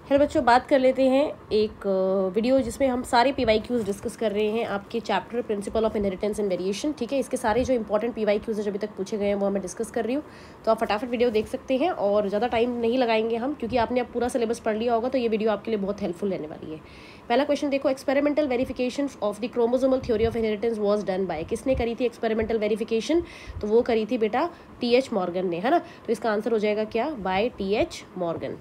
Hello बच्चों, बात कर लेते हैं एक वीडियो जिसमें हम सारे PYQs डिस्कस कर रहे हैं आपके chapter principle of inheritance and variation. ठीक है, इसके सारे जो इंपॉर्टेंट PYQs जो अभी तक पूछे गए हैं वो मैं डिस्कस कर रही हूँ, तो आप फटाफट वीडियो देख सकते हैं और ज़्यादा टाइम नहीं लगाएंगे हम, क्योंकि आपने अब पूरा सिलेबस पढ़ लिया होगा, तो ये वीडियो आपके लिए बहुत हेल्पफुल रहने वाली है। पहला क्वेश्चन देखो, experimental verification of the chromosomal theory of inheritance was done by, किसने करी थी एक्सपेरिमेंटल वेरिफिकेशन? तो वो करी थी बेटा TH मॉर्गन ने, है ना। तो इसका आंसर हो जाएगा क्या? By TH Morgan.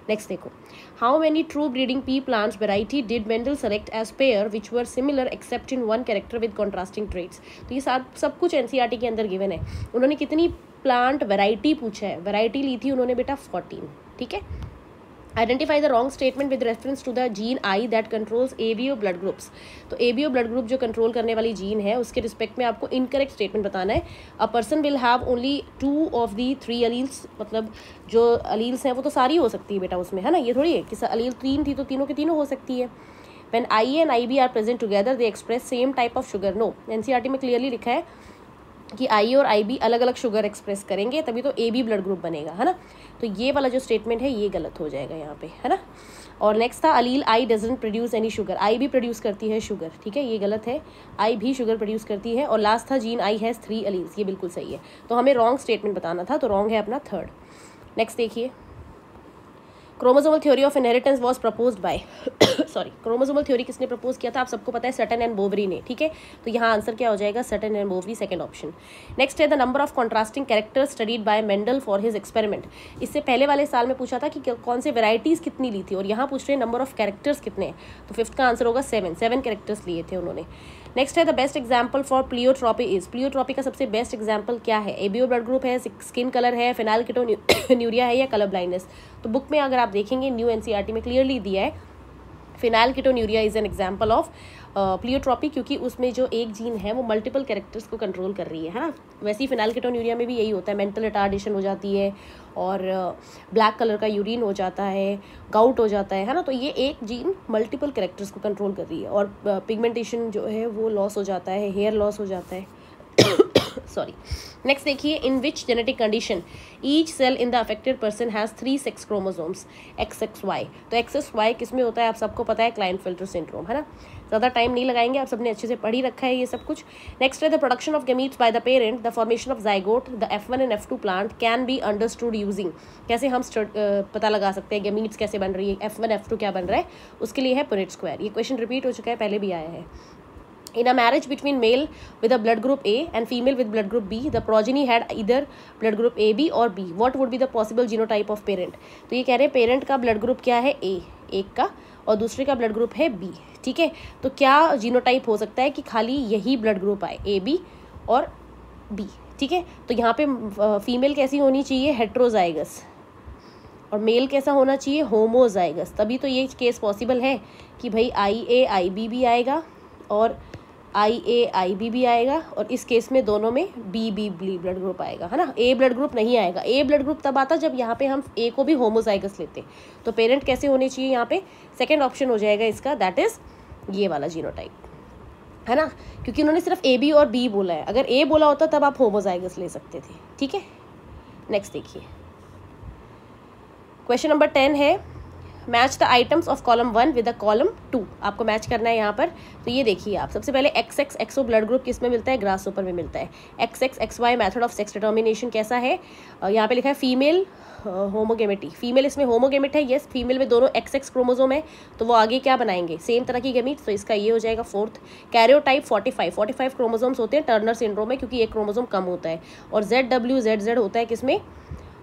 नेक्स्ट देखो, how many true breeding P plants variety did Mendel select as pair which were similar except in one character with contrasting traits. तो ये सब कुछ NCERT के अंदर गिवन है। उन्होंने कितनी प्लांट वेराइटी पूछा है, वेराइटी ली थी उन्होंने बेटा 14। ठीक है, identify the wrong statement with reference to the gene I that controls ABO blood groups. तो ABO ब्लड ग्रुप जो कंट्रोल करने वाली जीन है उसके रिस्पेक्ट में आपको इनकरेक्ट स्टेटमेंट बताना है। A person will have only 2 of the 3 alleles, मतलब जो अलील्स हैं वो तो सारी हो सकती है बेटा उसमें, है ना। ये थोड़ी है कि अलील 3 थी तो तीनों की तीनों हो सकती है। When IA and IB are present together they express same type of sugar। No, NCERT में क्लियरली लिखा है कि आई और IB अलग अलग शुगर एक्सप्रेस करेंगे तभी तो AB ब्लड ग्रुप बनेगा, है ना। तो ये वाला जो स्टेटमेंट है ये गलत हो जाएगा यहाँ पे, है ना। और नेक्स्ट था अलील I doesn't produce any sugar, I भी प्रोड्यूस करती है शुगर। ठीक है, ये गलत है, I भी शुगर प्रोड्यूस करती है। और लास्ट था जीन I हैज़ 3 अलील्स, ये बिल्कुल सही है। तो हमें रॉन्ग स्टेटमेंट बताना था, तो रॉन्ग है अपना 3rd। नेक्स्ट देखिए, chromosomal theory of inheritance was proposed by sorry, chromosomal theory किसने प्रपोज किया था? आप सबको पता है, सटन एंड बोवरी ने। ठीक है, तो यहाँ आंसर क्या हो जाएगा? Sutton and Boveri, second option. Next है the number of contrasting characters studied by Mendel for his experiment. इससे पहले वाले साल में पूछा था कि कौन से वेराइटीज कितनी ली थी, और यहाँ पूछ रहे हैं नंबर ऑफ कैरेक्टर्स कितने हैं, तो 5th का आंसर होगा 7 कैरेक्टर्स लिए थे उन्होंने। नेक्स्ट है the best example for pleiotropy is. Pleiotropy का सबसे बेस्ट एग्जाम्पल क्या है? ABO ब्लड ग्रुप है, स्किन कलर है, फेनाइलकीटोन्यूरिया है, या कलर ब्लाइंडनेस। तो बुक में अगर आप देखेंगे न्यू NCERT में क्लियरली दिया है phenylketonuria is an example of pleiotropy, क्योंकि उसमें जो एक जीन है वो मल्टीपल कैरेक्टर्स को कंट्रोल कर रही है ना। वैसे ही फेनाइलकीटोन्यूरिया में भी यही होता है, मेंटल रिटार्डेशन हो जाती है और ब्लैक कलर का यूरिन हो जाता है, गाउट हो जाता है ना। तो ये एक जीन मल्टीपल कैरेक्टर्स को कंट्रोल कर रही है, और पिगमेंटेशन जो है वो लॉस हो जाता है, हेयर लॉस हो जाता है सॉरी। नेक्स्ट देखिए, in which genetic condition each cell in the affected person has 3 sex chromosomes XXY। तो XXY किस में होता है? आप सबको पता है, क्लाइनफेल्टर सिंड्रोम, है ना। ज़्यादा टाइम नहीं लगाएंगे, आप सबने अच्छे से पढ़ ही रखा है ये सब कुछ। नेक्स्ट है the production of gametes by the parent, the formation of zygote, the F1 and F2 plant can be understood using. कैसे हम पता लगा सकते हैं गमीट्स कैसे बन रही है, F1 F2 क्या बन रहा है, उसके लिए है पुनेट स्क्वायर। ये क्वेश्चन रिपीट हो चुका है, पहले भी आया है। In a marriage between male with a blood group A and female with blood group B, the progeny had either blood group AB or B. What would be the possible genotype of parent? तो ये कह रहे हैं parent का blood group क्या है? A, एक का, और दूसरे का ब्लड ग्रुप है B। ठीक है, तो क्या जीनोटाइप हो सकता है कि खाली यही ब्लड ग्रुप आए, AB और B। ठीक है, तो यहाँ पे फीमेल कैसी होनी चाहिए? हेट्रोजाइगस, और मेल कैसा होना चाहिए? होमोजाइगस। तभी तो ये केस पॉसिबल है कि भाई IA IB भी आएगा और IA IB भी आएगा, और इस केस में दोनों में BB ब्लड ग्रुप आएगा, है ना। A ब्लड ग्रुप नहीं आएगा। A ब्लड ग्रुप तब आता जब यहाँ पे हम A को भी होमोजाइगस लेते। तो पेरेंट कैसे होने चाहिए यहाँ पे? सेकंड ऑप्शन हो जाएगा इसका, दैट इज ये वाला जीनोटाइप, है ना, क्योंकि उन्होंने सिर्फ AB और B बोला है। अगर A बोला होता तब आप होमोजाइगस ले सकते थे। ठीक है, नेक्स्ट देखिए, क्वेश्चन नंबर 10 है, match the items of column 1 with the column 2। आपको मैच करना है यहाँ पर। तो ये देखिए आप, सबसे पहले XXXO ब्लड ग्रुप किस में मिलता है? ग्रासहोपर में मिलता है। XXXY method of sex determination कैसा है? यहाँ पे लिखा है फीमेल होमोगेमिटी। फीमेल इसमें होमोगेमिट है, यस, फीमेल में दोनों XX क्रोमोसोम है, तो वो आगे क्या बनाएंगे? सेम तरह की गेमिट। तो इसका ये हो जाएगा 4th। कैरियोटाइप 45 क्रोमोसोम्स होते हैं टर्नर सिंड्रोम में, क्योंकि एक क्रोमोसोम कम होता है। और ZWZZ होता है किसमें?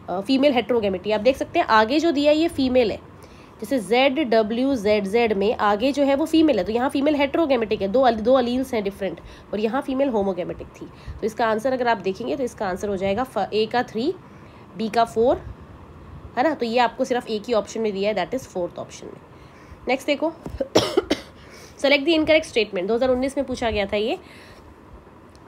फीमेल हेट्रोगेमिटी। आप देख सकते हैं आगे जो दिया है ये फीमेल है, जैसे ZWZZ में आगे जो है वो फीमेल है, तो यहाँ फीमेल हेट्रोगेमेटिक है, दो अलील्स हैं डिफरेंट, और यहाँ फीमेल होमोगेमेटिक थी। तो इसका आंसर अगर आप देखेंगे तो इसका आंसर हो जाएगा A का 3, B का 4, है ना। तो ये आपको सिर्फ एक ही ऑप्शन में दिया है, दैट इज 4th ऑप्शन में। नेक्स्ट देखो, सेलेक्ट द इनकरेक्ट स्टेटमेंट। 2019 में पूछा गया था ये।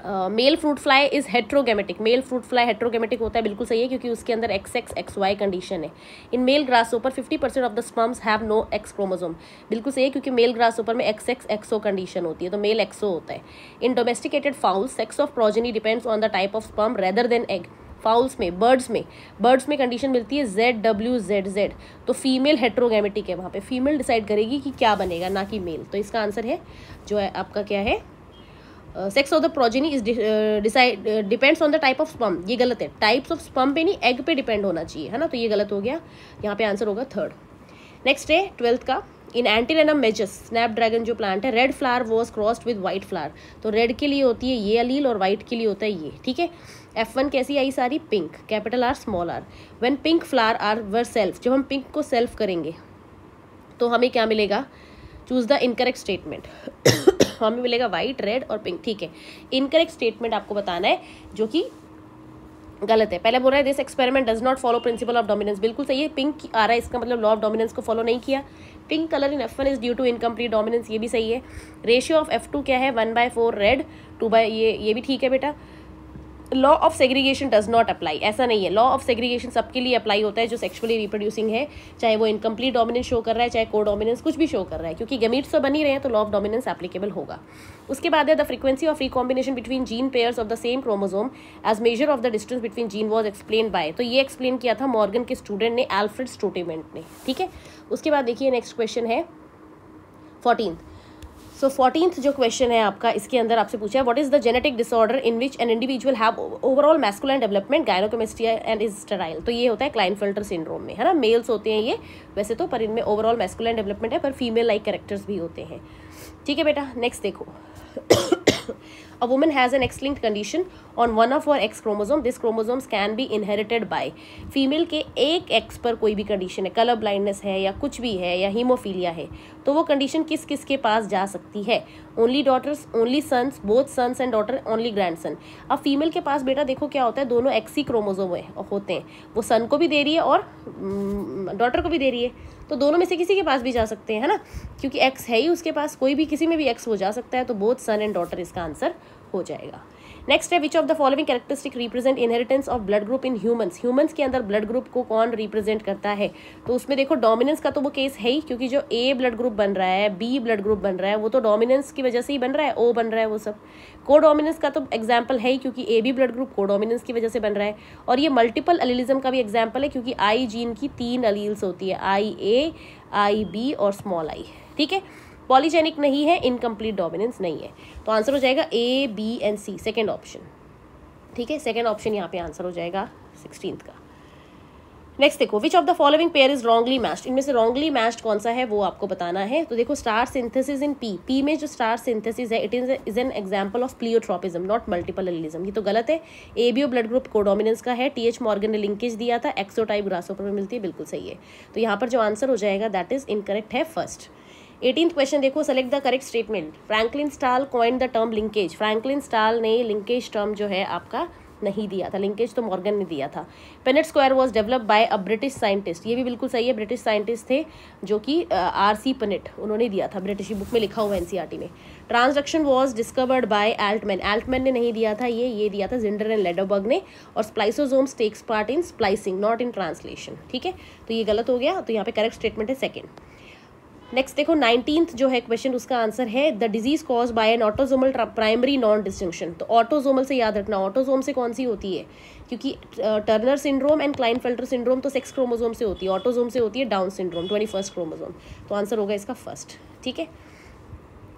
Male fruit fly is heterogametic. Male fruit fly heterogametic होता है, बिल्कुल सही है, क्योंकि उसके अंदर XXXY कंडीशन है। In male grasshopper 50% of the sperms have no X chromosome. बिल्कुल सही है, क्योंकि मेल ग्रासहोपर में XXXO कंडीशन होती है, तो मेल XO होता है। In domesticated fowl sex of progeny depends on the type of sperm rather than egg. Fowls में, बर्ड्स में कंडीशन मिलती है ZWZZ, तो फीमेल हेट्रोगैमेटिक है, वहाँ पे फीमेल डिसाइड करेगी कि क्या बनेगा, ना कि मेल। तो इसका आंसर है जो है आपका क्या है, sex of the progeny is depends on the type of sperm. ये गलत है, टाइप्स ऑफ स्पर्म पे नहीं एग पे डिपेंड होना चाहिए, है ना, तो ये गलत हो गया, यहाँ पे आंसर होगा थर्ड। नेक्स्ट है 12th का, इन एंटीरेनम मेजस स्नैपड्रैगन जो प्लांट है, red flower was crossed with white flower, तो रेड के लिए होती है ये अलील और व्हाइट के लिए होता है ये, ठीक है। F1 कैसी आई सारी, pink, capital R small r, when pink flower are were self, जब हम पिंक को सेल्फ करेंगे तो हमें क्या मिलेगा, चूज द इनकरेक्ट स्टेटमेंट हमें मिलेगा व्हाइट, रेड और पिंक, ठीक है। इनकरेक्ट स्टेटमेंट आपको बताना है जो कि गलत है। पहले बोल रहा है this experiment does not follow principle of dominance, बिल्कुल सही है, पिंक आ रहा है, इसका मतलब लॉ ऑफ डोमिनेंस को फॉलो नहीं किया। Pink colour in F1 is due to incomplete dominance, ये भी सही है। रेशियो ऑफ F2 क्या है, 1/4 रेड 2 ये भी ठीक है बेटा। Law of segregation does not apply, ऐसा नहीं है, लॉ ऑफ सेग्रीगेशन सबके लिए अप्लाई होता है जो सेक्सुअली रिप्रोड्यूसिंग है, चाहे वो इनकम्प्लीट डोमिनेंस शो कर रहा है, चाहे को डोमिनेंस, कुछ भी शो कर रहा है, क्योंकि गैमीट्स तो बन ही रहे हैं, तो लॉ ऑफ डोमिनेंस एप्लीकेबल होगा। उसके बाद है the frequency of recombination between gene pairs of the same chromosome as measure of the distance between gene was explain by, तो ये एक्सप्लेन किया था मॉर्गन के स्टूडेंट ने, एल्फ्रेड स्टूडेमेंट ने, ठीक है। उसके बाद देखिए नेक्स्ट क्वेश्चन है 14th। सो 14th जो क्वेश्चन है आपका, इसके अंदर आपसे पूछा है what is the genetic disorder in which an individual have overall masculine development, gynaecomastia and is sterile, तो ये होता है क्लाइनफेल्टर सिंड्रोम में, है ना, मेल्स होते हैं ये वैसे तो, पर इनमें ओवरऑल मैस्कुलाइन डेवलपमेंट है, पर फीमेल लाइक कैरेक्टर्स भी होते हैं, ठीक है बेटा। नेक्स्ट देखो A woman has an X-linked condition on one of her X chromosome. This chromosomes can be inherited by female के एक X पर कोई भी कंडीशन है, कलर ब्लाइंडनेस है या कुछ भी है या हीमोफीलिया है, तो वो कंडीशन किस किस के पास जा सकती है, only daughters, only sons, both sons and daughter, only grandson. अब फीमेल के पास बेटा देखो क्या होता है, दोनों X ही क्रोमोसोम होते हैं, वो सन को भी दे रही है और डॉटर को भी दे रही है, तो दोनों में से किसी के पास भी जा सकते हैं, है ना, क्योंकि X है ही उसके पास, कोई भी किसी में भी X हो जा सकता है, तो बोथ सन एंड डॉटर इसका आंसर हो जाएगा। नेक्स्ट है which of the following characteristic represent inheritance of blood group in humans, humans के अंदर ब्लड ग्रुप को कौन रिप्रेजेंट करता है, तो उसमें देखो डोमिनेंस का तो वो केस है ही, क्योंकि जो A ब्लड ग्रुप बन रहा है, B ब्लड ग्रुप बन रहा है, वो तो डोमिनेंस की वजह से ही बन रहा है, O बन रहा है, वो सब। को डोमिनेंस का तो एग्जाम्पल है ही, क्योंकि AB ब्लड ग्रुप को डोमिनेंस की वजह से बन रहा है, और ये मल्टीपल एलिलिज्म का भी एग्जाम्पल है, क्योंकि I जीन की 3 एलील्स होती है, IA, IB और स्मॉल I, ठीक है। पॉलीजेनिक नहीं है, इनकम्प्लीट डोमिनेंस नहीं है, तो आंसर हो जाएगा A, B and C, second option, ठीक है, सेकेंड ऑप्शन यहाँ पे आंसर हो जाएगा 16th का। नेक्स्ट देखो which of the following pair is wrongly matched, इनमें से रॉन्गली मैच्ड कौन सा है वो आपको बताना है। तो देखो स्टार सिंथेसिस इन पी में जो स्टार सिंथेसिस है it is an example of pleiotropism not multiple allelism, ये तो गलत है। एबीओ ब्लड ग्रुप कोडोमिनेंस का है, टीएच मॉर्गन ने लिंकेज दिया था, एक्सोटाइप ग्रासोपर में मिलती है, बिल्कुल सही है, तो यहाँ पर जो आंसर हो जाएगा दैट इज इनकरेक्ट है फर्स्ट। 18th क्वेश्चन देखो, select the correct statement. Franklin stall coined the term linkage, Franklin stall ने लिंकेज टर्म जो है आपका नहीं दिया था, लिंकेज तो मॉर्गन ने दिया था। Punnett square was developed by a British scientist, ये भी बिल्कुल सही है, ब्रिटिश साइंटिस्ट थे जो कि आरसी पेनेट, उन्होंने दिया था, ब्रिटिश बुक में लिखा हुआ है एनसीईआरटी में। Transduction was discovered by Altman, Altman ने नहीं दिया था, ये दिया था जिंडर एंड लेडरबर्ग ने। और spliceosomes takes part in splicing not in translation, ठीक है, तो ये गलत हो गया, तो यहाँ पे करेक्ट स्टेटमेंट है सेकेंड। नेक्स्ट देखो 19th जो है क्वेश्चन, उसका आंसर है the disease cause by an autosomal primary non distinction. तो ऑटोजोमल से याद रखना, ऑटोजोम से कौन सी होती है, क्योंकि Turner syndrome and Klinefelter syndrome तो सेक्स क्रोमोसोम से होती है, ऑटोजोम से होती है डाउन सिंड्रोम 21st क्रोमोसोम, तो आंसर होगा इसका फर्स्ट, ठीक है।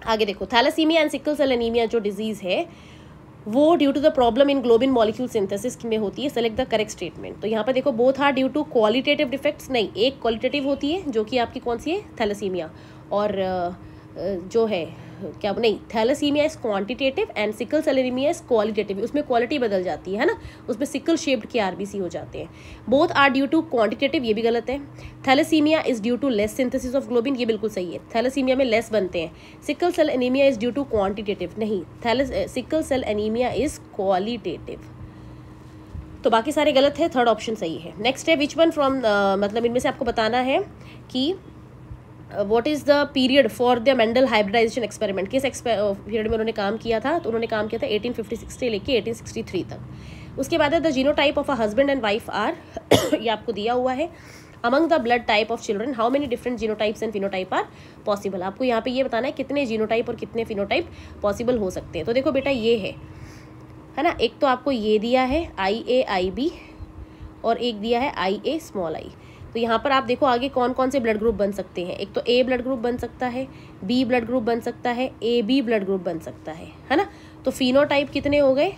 आगे देखो thalassemia and sickle cell anaemia जो डिजीज है वो due to the problem in globin molecule synthesis में होती है, सेलेक्ट द करेक्ट स्टेटमेंट। तो यहाँ पर देखो both are due to qualitative defects, नहीं, एक क्वालिटेटिव होती है जो कि आपकी कौन सी है, थैलेसीमिया, और जो है क्या नहीं, thalassemia is quantitative and sickle cell anaemia is qualitative, उसमें क्वालिटी बदल जाती है ना, उसमें सिकल शेप्ड के आरबीसी हो जाते हैं। Both are due to quantitative, ये भी गलत है। Thalassaemia is due to less synthesis of globin, ये बिल्कुल सही है, थैलेसीमिया में लेस बनते हैं। Sickle cell anaemia is due to quantitative, नहीं, sickle cell anaemia is qualitative, तो बाकी सारे गलत है, थर्ड ऑप्शन सही है। नेक्स्ट है विच वन फ्रॉम, मतलब इनमें से आपको बताना है कि what is the period for the Mendel hybridization experiment, किस पीरियड में उन्होंने काम किया था, तो उन्होंने काम किया था 1856 से लेके 1863 तक। उसके बाद है the genotype of a husband and wife are, ये आपको दिया हुआ है। Among the blood type of children how many different genotypes and phenotype are possible, आपको यहाँ पे ये बताना है कितने जीनोटाइप और कितने फिनोटाइप पॉसिबल हो सकते हैं। तो देखो बेटा ये है है ना। एक तो आपको ये दिया है IA IB और एक दिया है IA स्मॉल आई। तो यहाँ पर आप देखो आगे कौन कौन से ब्लड ग्रुप बन सकते हैं। एक तो A ब्लड ग्रुप बन सकता है, B ब्लड ग्रुप बन सकता है, AB ब्लड ग्रुप बन सकता है ना। तो फिनोटाइप कितने हो गए?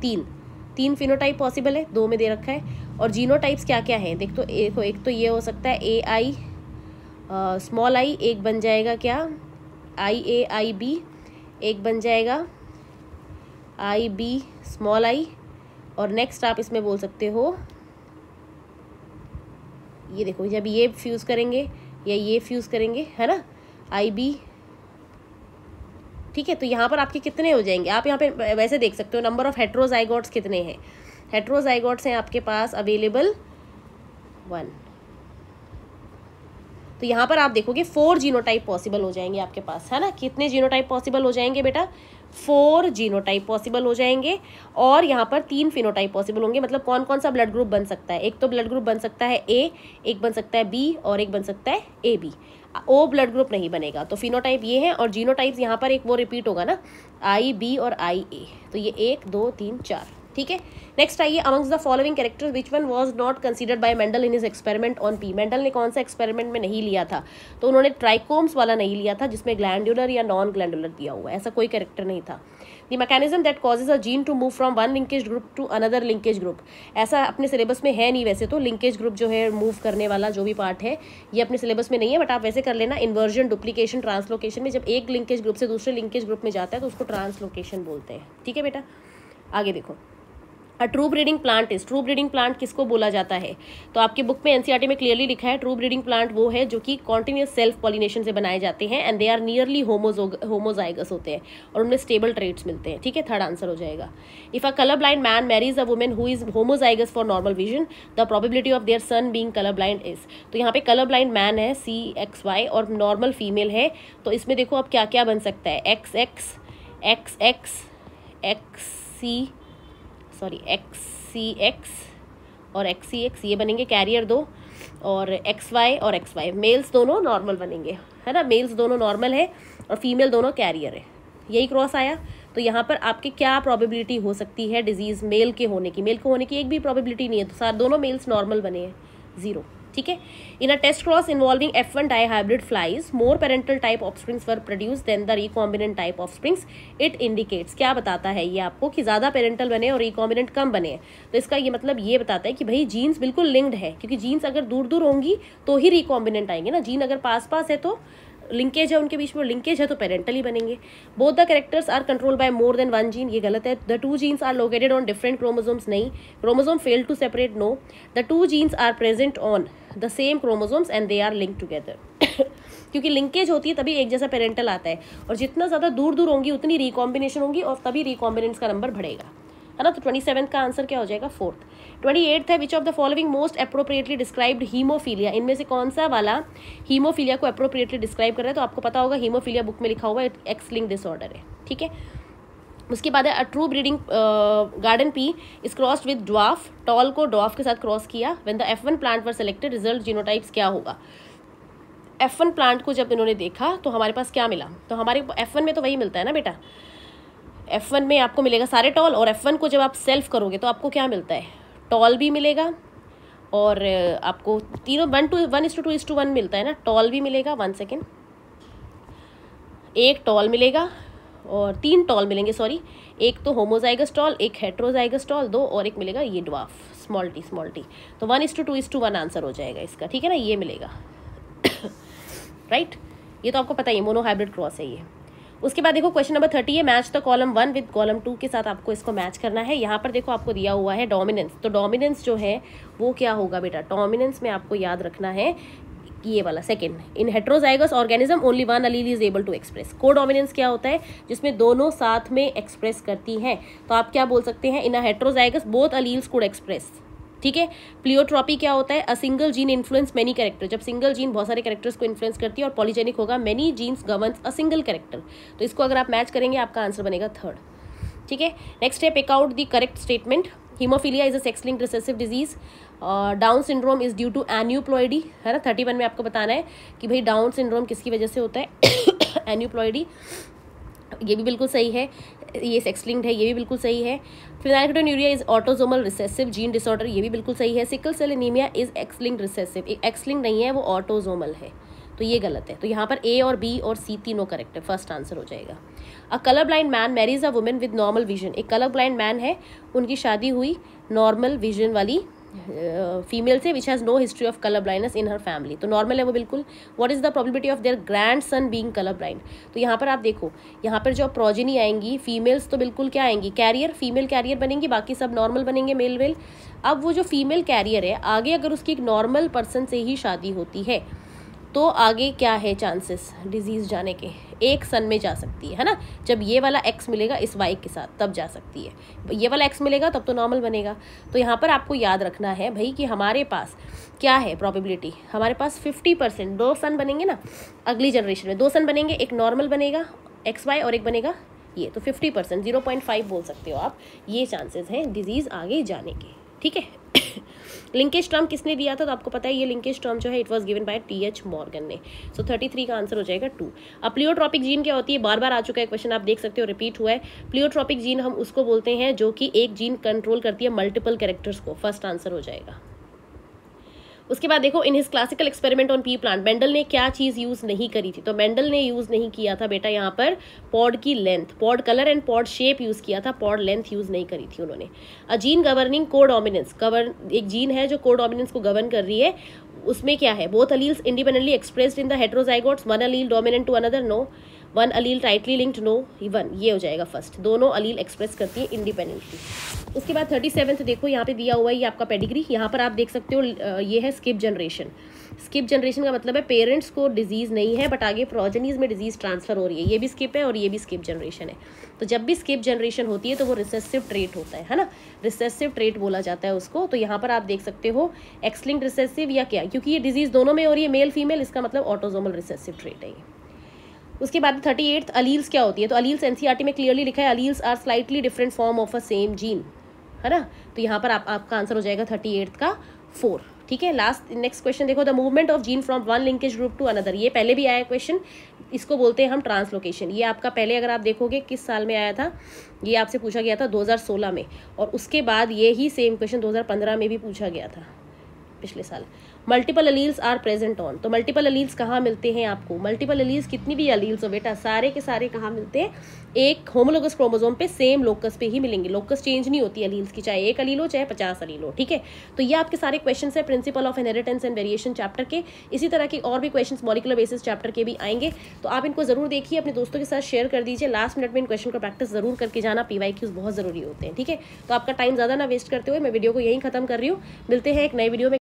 3 फिनोटाइप पॉसिबल है, 2 में दे रखा है। और जीनोटाइप्स क्या क्या है देख, तो एक तो ये हो सकता है AI स्मॉल आई, एक बन जाएगा क्या IAIB, एक बन जाएगा IB स्मॉल आई, और नेक्स्ट आप इसमें बोल सकते हो, ये देखो जब ये फ्यूज़ करेंगे या ये फ्यूज़ करेंगे, है ना, IB। ठीक है, तो यहाँ पर आपके कितने हो जाएंगे? आप यहाँ पे वैसे देख सकते हो नंबर ऑफ हेट्रोजाइगोट्स कितने हैं। हेट्रोजाइगोट्स हैं आपके पास अवेलेबल 1। तो यहाँ पर आप देखोगे 4 जीनोटाइप पॉसिबल हो जाएंगे आपके पास, है ना। कितने जीनोटाइप पॉसिबल हो जाएंगे बेटा? 4 जीनोटाइप पॉसिबल हो जाएंगे। और यहाँ पर 3 फिनोटाइप पॉसिबल होंगे। मतलब कौन कौन सा ब्लड ग्रुप बन सकता है? एक तो ब्लड ग्रुप बन सकता है A, एक बन सकता है B और एक बन सकता है AB। O ब्लड ग्रुप नहीं बनेगा। तो फिनोटाइप ये है, और जीनोटाइप्स यहाँ पर एक वो रिपीट होगा ना, IB और IA। तो ये 1 2 3 4, ठीक है। नेक्स्ट आइए, amongst the following characters which one was not considered bye Mendel in his experiment on P. Mendel ने कौन सा एक्सपेरिमेंट में नहीं लिया था? तो उन्होंने ट्राइकोम्स वाला नहीं लिया था जिसमें ग्लैंडुलर या नॉन ग्लैंडुलर दिया हुआ है, ऐसा कोई कैरेक्टर नहीं था। The mechanism that causes a gene to move from one linkage group to another linkage group, ऐसा अपने सिलेबस में है नहीं वैसे तो। लिंकेज ग्रुप जो है मूव करने वाला जो भी पार्ट है ये अपने सिलेबस में नहीं है, बट आप वैसे कर लेना। इन्वर्जन, डुप्लीकेशन, ट्रांसलोकेशन में जब एक लिंकेज ग्रुप से दूसरे लिंकेज ग्रुप में जाता है तो उसको ट्रांसलोकेशन बोलते हैं, ठीक है बेटा। आगे देखो, अ true breeding plant is, true breeding plant किसको बोला जाता है? तो आपके बुक में एनसीईआरटी में क्लियरली लिखा है ट्रू ब्रीडिंग प्लांट वो है जो कि कॉन्टिन्यूस सेल्फ पॉलिनेशन से बनाए जाते हैं and they are nearly homozygous होते हैं और उनमें स्टेबल ट्रेट्स मिलते हैं, ठीक है। थर्ड आंसर हो जाएगा। If a colour blind man marries a woman who is homozygous for normal vision, the probability of their son being colour blind is. तो यहाँ पे कलर ब्लाइंड मैन है CXY और नॉर्मल फीमेल है, तो इसमें देखो अब क्या क्या बन सकता है, XX, XX, XCX और XCX, ये बनेंगे कैरियर दो, और XY और XY मेल्स दोनों नॉर्मल बनेंगे, है ना। मेल्स दोनों नॉर्मल है और फीमेल दोनों कैरियर है, यही क्रॉस आया। तो यहाँ पर आपके क्या प्रोबेबिलिटी हो सकती है डिजीज मेल के होने की? मेल के होने की एक भी प्रोबेबिलिटी नहीं है, तो सारे दोनों मेल्स नॉर्मल बने हैं, 0, ठीक है। In a test cross involving F1 dihybrid flies more parental type offsprings were produced than the recombinant type offsprings. It indicates, क्या बताता है ये आपको कि ज्यादा पेरेंटल बने और रिकॉम्बिनेंट कम बने हैं। तो इसका ये मतलब ये बताता है कि भाई जीन्स बिल्कुल लिंक्ड है, क्योंकि जीन्स अगर दूर दूर होंगी तो ही रिकॉम्बिनेंट आएंगे ना। जीन अगर पास पास है तो लिंकेज है उनके बीच में, लिंकेज है तो पेरेंटल ही बनेंगे। Both the characters are control by more than one gene, ये गलत है। The 2 genes are located on different chromosomes, नहीं। Chromosome fail to separate, no. The 2 genes are present on the same chromosomes and they are linked together. क्योंकि linkage होती है तभी एक जैसा पेरेंटल आता है, और जितना ज्यादा दूर दूर होंगी उतनी रिकॉम्बिनेशन होंगी और तभी रिकॉम्बिनेंट्स का नंबर बढ़ेगा, है ना। तो 27 का आंसर क्या हो जाएगा? 4th। 28 है, which of the following most appropriately described haemophilia, इनमें से कौन सा वाला हीमोफीलिया को अप्रोप्रिएटली डिस्क्राइब कर रहा है? तो आपको पता होगा हीमोफीलिया बुक में लिखा हुआ है, एक्स लिंक डिसऑर्डर है, ठीक है। उसके बाद है a true breeding garden pea is crossed with dwarf, tall को ड्वार्फ के साथ क्रॉस किया। When the F1 plant were selected, result genotypes क्या होगा? F1 प्लांट को जब इन्होंने देखा तो हमारे पास क्या मिला? तो हमारे F1 में तो वही मिलता है ना बेटा, F1 में आपको मिलेगा सारे टॉल, और F1 को जब आप सेल्फ करोगे तो आपको क्या मिलता है? टॉल भी मिलेगा, और आपको तीनों 1:2:1 मिलता है ना। टॉल भी मिलेगा, 1 सेकेंड, एक टॉल मिलेगा और 3 टॉल मिलेंगे, सॉरी। एक तो होमोजाइगस टॉल, एक हेट्रोजाइगस टॉल, 2, और एक मिलेगा ये ड्वार्फ, स्मॉल टी। तो 1:2:1 आंसर हो जाएगा इसका, ठीक है ना, ये मिलेगा। राइट, ये तो आपको पता ही है, मोनोहाइब्रिड क्रॉस है ये। उसके बाद देखो क्वेश्चन नंबर 30 है, match the column 1 with column 2 के साथ आपको इसको मैच करना है। यहाँ पर देखो आपको दिया हुआ है डोमिनेंस, तो डोमिनेंस जो है वो क्या होगा बेटा? डोमिनेंस में आपको याद रखना है ये वाला second, in heterozygous organism only one allele is able to express. Codominance क्या होता है? जिसमें दोनों साथ में एक्सप्रेस करती हैं। तो आप क्या बोल सकते हैं? In a heterozygous both alleles could express, ठीक है। प्लियोट्रॉपी क्या होता है? A single gene influence many character, जब सिंगल जीन बहुत सारे कैरेक्टर्स को इन्फ्लुएंस करती है। और पॉलीजेनिक होगा many genes governs a single character. तो इसको अगर आप मैच करेंगे आपका आंसर बनेगा 3rd, ठीक है। नेक्स्ट है pick out the correct statement. Haemophilia is a sex linked recessive disease, Down syndrome is due to aneuploidy, है ना। 31 में आपको बताना है कि भाई डाउन सिंड्रोम किसकी वजह से होता है? एन्यूप्लॉइडी, ये भी बिल्कुल सही है। ये सेक्स लिंक्ड है, ये भी बिल्कुल सही है। Phenylketonuria is autosomal recessive gene disorder, ये भी बिल्कुल सही है। Sickle cell anaemia is X linked recessive, X linked नहीं है, वो ऑटोसोमल है, तो ये गलत है। तो यहाँ पर ए और बी और सी तीनों करेक्ट है, फर्स्ट आंसर हो जाएगा। A colour blind man marries a women with normal vision, एक कलर ब्लाइंड मैन है, उनकी शादी हुई नॉर्मल विजन वाली फीमेल से which has no history of colour blindness in her family, तो नॉर्मल है वो बिल्कुल। What is the probability of their grandson being colour blind, तो यहाँ पर आप देखो, यहाँ पर जो प्रोजेनी आएंगी फीमेल्स तो बिल्कुल क्या आएंगी, कैरियर, फीमेल कैरियर बनेंगी, बाकी सब नॉर्मल बनेंगे, मेल वेल। अब वो जो फीमेल कैरियर है आगे अगर उसकी एक नॉर्मल पर्सन से ही शादी होती है तो आगे क्या है चांसेस डिजीज जाने के, एक सन में जा सकती है ना। जब ये वाला एक्स मिलेगा इस वाई के साथ तब जा सकती है, ये वाला एक्स मिलेगा तब तो नॉर्मल बनेगा। तो यहाँ पर आपको याद रखना है भाई कि हमारे पास क्या है प्रोबेबिलिटी, हमारे पास 50%, 2 सन बनेंगे ना अगली जनरेशन में, 2 सन बनेंगे, एक नॉर्मल बनेगा एक्स वाई और एक बनेगा ये, तो 50%, 0.5 बोल सकते हो आप, ये चांसेस हैं डिजीज आगे जाने के, ठीक है। लिंकेज टर्म किसने दिया था, तो आपको पता है ये लिंकेज टर्म जो है it was given by TH. Morgan ने। सो 33 का आंसर हो जाएगा 2। अब प्लियोट्रॉपिक जीन क्या होती है, बार बार आ चुका है क्वेश्चन, आप देख सकते हो रिपीट हुआ है। प्लियोट्रॉपिक जीन हम उसको बोलते हैं जो कि एक जीन कंट्रोल करती है मल्टीपल कैरेक्टर्स को, फर्स्ट आंसर हो जाएगा। उसके बाद देखो in his classical experiment on P plant, Mendel ने क्या चीज़ यूज़ नहीं करी थी, तो मेंडल ने यूज़ नहीं किया था बेटा यहाँ पर पॉड की length, pod colour and pod shape use किया था, पॉड लेंथ यूज़ नहीं करी थी उन्होंने। अ जीन गवर्निंग कोडोमिनेंस, एक जीन है जो कोडोमिनेंस को गवर्न कर रही है, उसमें क्या है, both alleles independently expressed in the heterozygotes, one allele dominant to another, no, one allele tightly linked, no, one, ये हो जाएगा फर्स्ट, दोनों अलील एक्सप्रेस करती है इंडिपेंडेंटली। उसके बाद 37th देखो यहाँ पे दिया हुआ है ये आपका पेडिग्री, यहाँ पर आप देख सकते हो ये है स्किप जनरेशन। स्किप जनरेशन का मतलब है पेरेंट्स को डिजीज नहीं है बट आगे प्रोजेनीज में डिजीज ट्रांसफर हो रही है, ये भी स्किप है और ये भी स्किप जनरेशन है। तो जब भी स्किप जनरेशन होती है तो वो रिसेसिव ट्रेट होता है ना, रिसेसिव ट्रेट बोला जाता है उसको। तो यहाँ पर आप देख सकते हो एक्स लिंक्ड रिसेसिव या क्या, क्योंकि ये डिजीज दोनों में हो रही है, मेल फीमेल, इसका मतलब ऑटोसोमल रिसेसिव ट्रेट है ये। उसके बाद 38th अलील्स क्या होती है, तो अलील्स एनसीईआरटी में क्लियरली लिखा है alleles are slightly different form of a same gene, है ना। तो यहाँ पर आपका आंसर हो जाएगा 38th का 4, ठीक है। लास्ट नेक्स्ट क्वेश्चन देखो, the movement of gene from one linkage group to another, ये पहले भी आया क्वेश्चन, इसको बोलते हैं हम ट्रांसलोकेशन। ये आपका पहले अगर आप देखोगे किस साल में आया था, ये आपसे पूछा गया था 2016 में, और उसके बाद ये ही सेम क्वेश्चन 2015 में भी पूछा गया था, पिछले साल। Multiple alleles are present on, तो मल्टीपल अलील्स कहाँ मिलते हैं आपको, मल्टीपल अलील्स कितनी भी अलील्स हो बेटा सारे के सारे कहाँ मिलते हैं, एक होमोलोगस क्रोमोसोम पे सेम लोकस पे ही मिलेंगे, लोकस चेंज नहीं होती अलील्स की, चाहे 1 अलील हो चाहे 50 अलील हो, ठीक है। तो ये आपके सारे क्वेश्चन है principle of inheritance and variation chapter के। इसी तरह के और भी क्वेश्चन मॉलिक्यूलर बेसिस चैप्टर के भी आएंगे, तो आप इनको जरूर देखिए, अपने दोस्तों के साथ शेयर कर दीजिए, लास्ट मिनट में इन क्वेश्चन का प्रैक्टिस जरूर करके जाना, PYQs बहुत जरूरी होते हैं, ठीक है। तो आपका टाइम ज़्यादा ना वेस्ट करते हुए मैं वीडियो को यहीं खत्म कर रही हूँ, मिलते हैं एक नए वीडियो में।